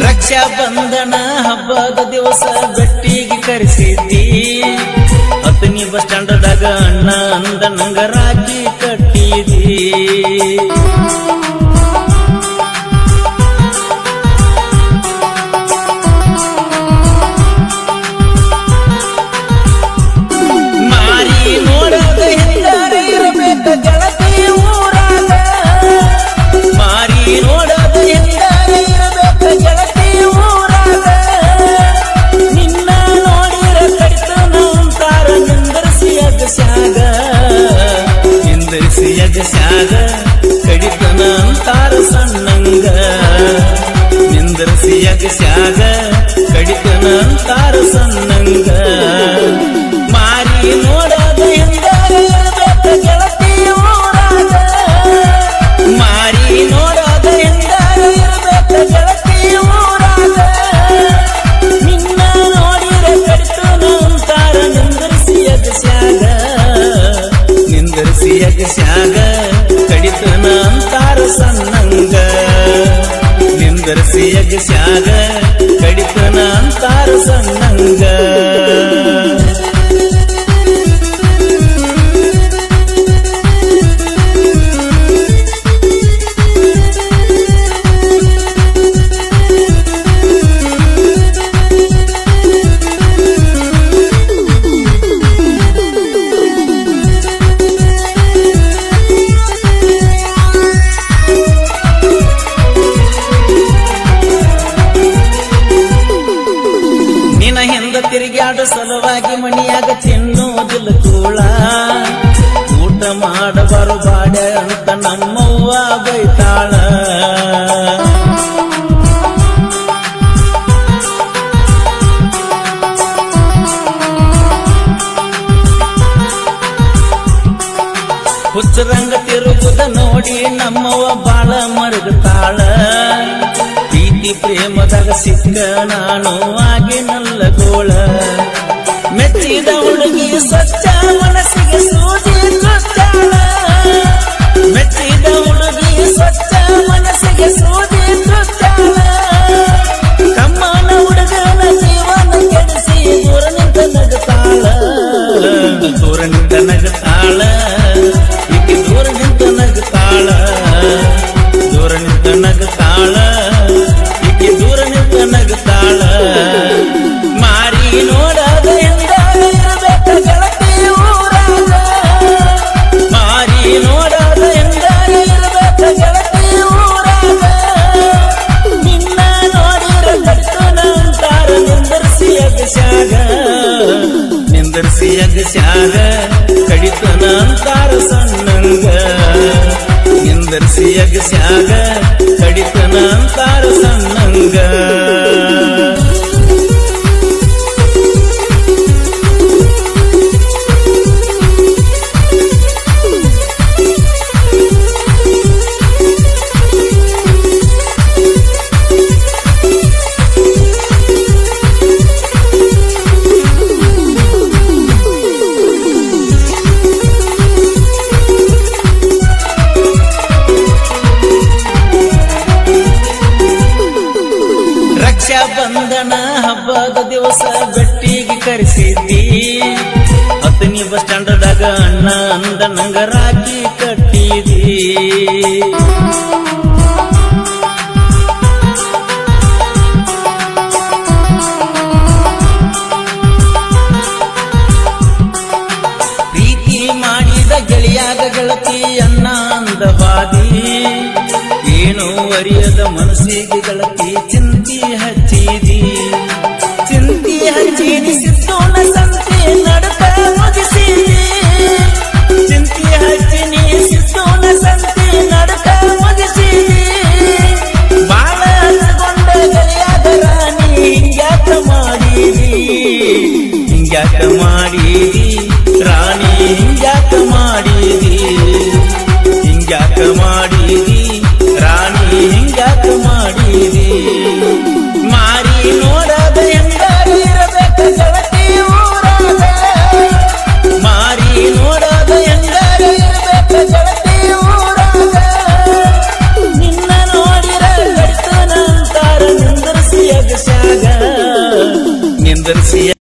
ರಕ್ಷಾ ಬಂಧನ ಹಬ್ಬದ ದಿವಸ ಬೆಟ್ಟಿಗೆ ಕರೆಸಿದ್ದಿ ಹತ್ತನಿ ಬಸ್ ಸ್ಟ್ಯಾಂಡದಾಗ ಅಣ್ಣ ಅಂದ ನಂಗ ರಾಖಿ ಕಟ್ಟಿದಿ ಮಾರಿ ನೋಡದ ಹಿಂದಾರೆ ಇರಬೇಕ ಗೆಳತಿ ಊರಾಗ ಮಾರಿ ನೋಡದ ಹಿಂದಾರೆ ಇರಬೇಕ ಗೆಳತಿ ಊರಾಗ ನಿನ್ನ ನೋಡಿರ ಕಡಿತನ ಅಂತಾರ ನಿಂದರ್ಸಿ ಅಗಸ್ಯಾಗ ಕಡಿತನ ಅಂತಾರ ಸಣ್ಣಂಗ ನಿಂದರ್ಸಿ ಅಗಸ್ಯಾಗ ಕಡಿತನ ಅಂತಾರ ಸಣ್ಣಂಗ ಮಾರಿ ನೋಡದ ಹಿಂದಾರೆ ಇರಬೇಕ ಗೆಳತಿ ಊರಾಗ ಮಾರಿ ನೋಡದ ಹಿಂದಾರೆ ಇರಬೇಕ ಗೆಳತಿ ಊರಾಗ ನಿನ್ನ ನೋಡಿರ ಕಡಿತನ ಅಂತಾರ ನಿಂದರ್ಸಿ ಅಗಸ್ಯಾಗ ಕಡಿತನ ಅಂತಾರ ಸಣ್ಣಂಗ ನಿಂದರ್ಸಿ ಅಗಸ್ಯಾಗ ಕಡಿತನ ಅಂತಾರ ಸಣ್ಣಂಗ ತಿರುಗಾಡ ಸಲುವಾಗಿ ಮಣಿಯಾಗ ತಿನ್ನೋದಿಲ್ಲ ಕೂಳ ಊಟ ಮಾಡಬಾರು ಬಾಡ ಅಂತ ನಮ್ಮವ್ವ ಬೈತಾಳ ಹುಚ್ಚರಂಗ ತಿರುಗುದ ನೋಡಿ ನಮ್ಮವ್ವ ಬಾಳ ಮರಗುತ್ತಾಳ ಪ್ರೀತಿ ಪ್ರೇಮದಾಗ ಸಿಕ್ಕ ನಾನು ಆಗಿನಲ್ಲ ಗೋಳ ಮೆಚ್ಚಿದ ಹುಡುಗಿ ಸ್ವಚ್ಛ ಮನಸ್ಸಿಗೆ ಸೂಜಿ ಚುಚ್ಚಾಳ ಮೆಚ್ಚಿದ ಹುಡುಗಿ ಸ್ವಚ್ಛ ಮನಸ್ಸಿಗೆ ಸೂಜಿ ಚುಚ್ಚಾಳ ಕಮ್ಮನ ಹುಡುಗನ ಜೀವನ ಕೆಡಿಸಿ ದೂರ ನಿಂತ ನಗುತ್ತಾಳ ಈಕೆ ದೂರ ನಿಂತ ನಗುತ್ತಾಳ ಈಕೆ ದೂರ ನಿಂತ ನಗುತ್ತಾಳ ಮಾರಿ ನೋಡದ ಹಿಂದಾರೆ ಇರಬೇಕ ಗೆಳತಿ ಊರಾಗ ಮಾರಿ ನೋಡದ ಹಿಂದಾರೆ ಇರಬೇಕ ಗೆಳತಿ ಊರಾಗ ನಿನ್ನ ನೋಡಿರ ಕಡಿತನ ಅಂತಾರ ನಿಂದರ್ಸಿ ಅಗಸ್ಯಾಗ ಕಡಿತನ ಅಂತಾರ ಸಣ್ಣಂಗ ನಿಂದರ್ಸಿ ಅಗಸ್ಯಾಗ ಕಡಿತನ ಅಂತಾರ ಸಣ್ಣಂಗ ರಕ್ಷಾ ಬಂಧನ ಹಬ್ಬದ ದಿವಸ ಬೆಟ್ಟಿಗೆ ಕರೆಸಿದ್ದಿ ಹತ್ತನಿ ಬಸ್ ಸ್ಟ್ಯಾಂಡದಾಗ ಅಣ್ಣ ಅಂದ ನಂಗ ರಾಖಿ ಕಟ್ಟಿದಿ ಪ್ರೀತಿ ಮಾಡಿದ ಗೆಳೆಯಾಗ ಗೆಳತಿ ಅನ್ನ ಅಂದವಾದಿ ಏನು ಅರಿಯದ ಮನಸ್ಸಿಗೆ ಗೆಳತಿ ಚಿಂತಿ ಹಚ್ಚಿದಿ ಸಿದ್ದೋನ ಸಂತೆ ನಡಕ ಮುಗಿಸಿದಿ ಚಿಂತಿ ಹಚ್ಚಿನಿ ಸಿದ್ದೋನ ಸಂತೆ ನಡಕ ಮುಗಿಸಿದಿ ಬಾಳ ಹಚ್ಕೊಂಡ ಗೆಳೆಯಾದ ರಾಣಿ ಹಿಂಗ್ಯಾಕ ಮಾಡಿದಿ ರಾಣಿ ಹಿಂಗ್ಯಾಕ ಮಾಡಿದಿ ರಾಣಿ ಹಿಂಗ್ಯಾಕ ಮಾಡಿದಿ ಮಾರಿ ನೋಡದ ಹೆಂಗಾರ ಇರಬೇಕ ಗೆಳತಿ ಊರಾಗ ಮಾರಿ ನೋಡದ ಹೆಂಗಾರ ಇರಬೇಕ ಗೆಳತಿ ಊರಾಗ ನಿನ್ನ ನೋಡಿರ ಕಡಿತನ ಅಂತಾರ ನಿಂದರ್ಸಿ ದೇಶಾಗ ನಿಂದರ್ಸಿ